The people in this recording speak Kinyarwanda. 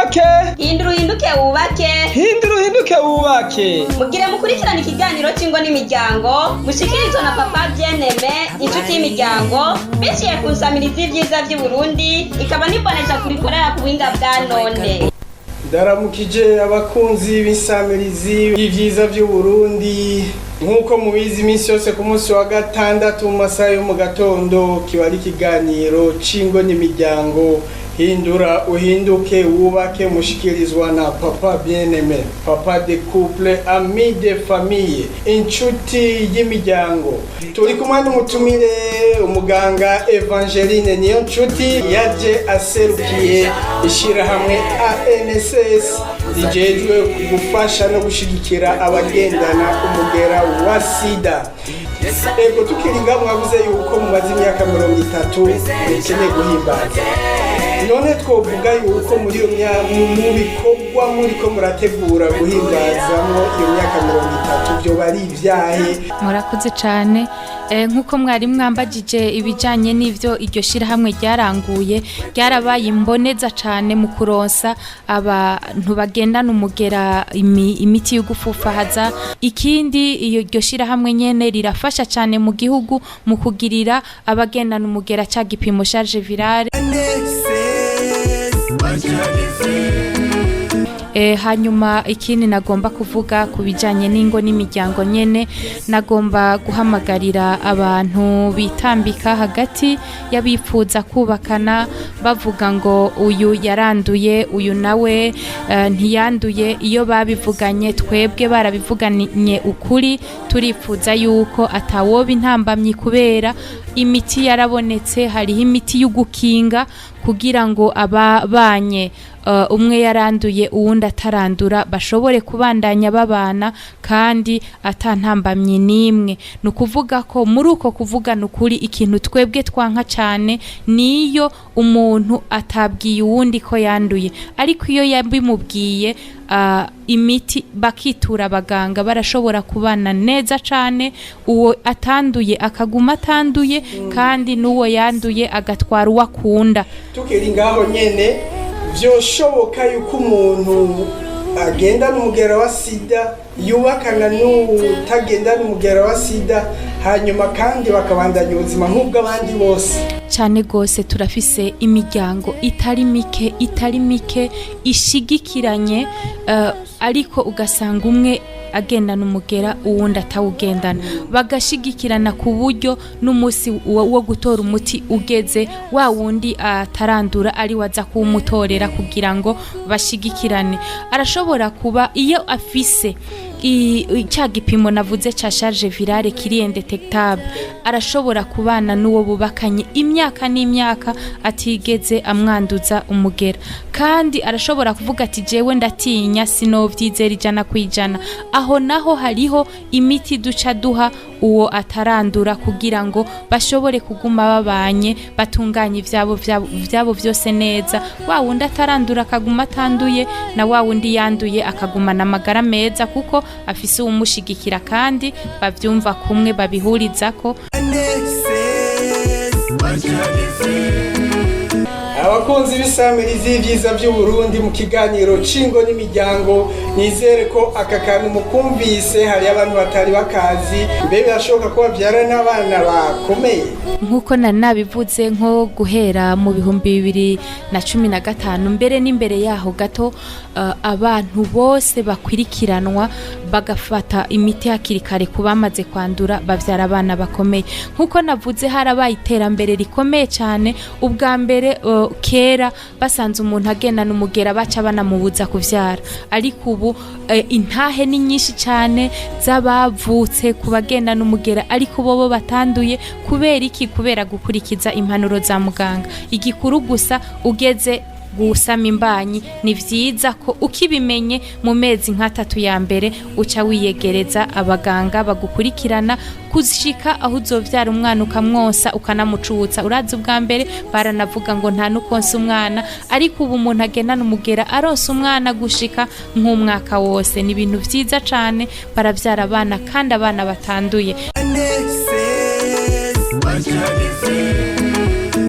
wubake. Hindura uhinduke wubake. Hindura uhinduke wubake. Mugire mukurikirana ikiganiro cy'ingo n'imiryango mushikirizwa na Papa Bien-Aimé inshuti y'imiryango biciye ku nsamirizi y'ivyiza vy'i Burundi ikaba nibonesha kurikorera ku buhinga bwa none. Ndaramukije abakunzi b'insamirizi y'ivyiza vy'u Burundi. Nkuko mubizi iminsi yose ku munsi wa gatandatu mu masaha yo mu gatondo kiba ari ikiganiro c'ingo n'imiryango Hindura uhinduke wubake mushikirizwa na Papa Bien-Aimé, papa de couple, ami de famille, inshuti y'imiryango. Turi kumwe n'umutumire umuganga Evangeline Niyonshuti yaje aserukiye ishirahamwe ANSS rijejwe gufasha no gushigikira abagendana umugera wa sida. Ego tukiringa mwavuze yuko mumaze imyaka 30 mukeneye guhimbaza. None twovuga yuko muri iyo mu bikorwa muriko murategura guhimbazamo iyo myaka 30 byo bari ivyahe? Murakoze cyane. Nkuko mwari mwambagije ibijanye n'ivyo iryo shirahamwe ryaranguye ryarabaye imboneza cyane mu kuronsa abantu bagendana umugera imiti yo gufufahaza. Ikindi iryo shirahamwe nyene rirafasha cyane mu gihugu mu kugirira abagendana umugera ca gipimo charge virale. Hanyuma ikindi nagomba kuvuga ku bijanye n'ingo n'imiryango nyene, nagomba guhamagarira abantu bitambika hagati y'abifuza kubakana bavuga ngo uyu yaranduye uyu nawe ntiyanduye. Iyo babivuganye twebwe barabivuganye ukuri, turifuza yuko atawoba intambamyi kubera imiti yarabonetse. Hariho imiti y'ugukinga kugira ngo ababanye umwe yaranduye uwundi atarandura bashobore kubandanya babana kandi atantambamye nimwe. Nukuvuga ko muri uko kuvugana ukuri ikintu twebwe twanka cyane niyo umuntu atabwiye uwundi ko yanduye, ariko iyo yabimubwiye imiti bakitura abaganga barashobora kubana neza cyane. Uwo atanduye akaguma atanduye kandi n'uwo yanduye agatwara uwo akunda. Tukiri ngaho nyene vyoshoboka yuko umuntu agendana umugera wa sida yubakana n'utagenda n'umugera wa sida hanyuma kandi bakabandanya ubuzima nk'ubw'abandi bose. Cyane gose turafise imiryango itari mike ishigikiranye, ariko ugasanga umwe agendana umugera uwundi atawugendana, bagashigikirana ku buryo n'umunsi wo gutora umuti ugeze wa wundi atarandura ari waza kuwumutorera kugira ngo bashigikirane. Arashobora kuba iyo afise cya gipimo navuze ca charge virale kiri indetectable, arashobora kubana n'uwo bubakanye imyaka n'imyaka atigeze amwanduza umugera, kandi arashobora kuvuga ati jewe ndatinya sinovyizera 100%. Aho naho hariho imiti duca duha uwo atarandura kugira ngo bashobore kuguma babanye batunganye ivyabo vyose neza. Wa wundi atarandura akaguma atanduye na wa wundi yanduye akagumana amagara meza kuko afise umushigikira kandi bavyumva kumwe babihurizako. Abakunzi b'isamirizi y'ivyiza vy'u Burundi mu kiganiro c'ingo n'imiryango, nizere ko aka kantu mukumvise hari abantu batari bakazi. Mbe birashoboka ko bavyara n'abana bakomeye? Nkuko nabivuze nko guhera mu 2015 mbere n'imbere yaho gato, abantu bose bakwirikiranwa bagafata imiti hakiri kare kubamaze kwandura bavyara abana bakomeye. Nkuko navuze harabaye iterambere rikomeye cyane. Ubwa mbere kera basanze umuntu agendana umugera baca banamubuza kuvyara, ariko ubu intahe ni nyinshi cyane z'abavutse kubagendana umugera ariko bobo batanduye. Kubera iki? Kubera gukurikiza impanuro za muganga. Igikuru gusa ugeze gusama imbanyi ni vyiza ko ukibimenye mu mezi nka 3 ya mbere uca wiyegereza abaganga bagukurikirana kuzishika aho uzovyara umwana ukamwonsa ukanamucutsa. Urazi ubwa mbere baranavuga ngo nta nukonsa umwana, ariko ubu umuntu agendana umugera aronsa umwana gushika nk'umwaka wose. Ni ibintu vyiza cane, baravyara abana kandi abana batanduye.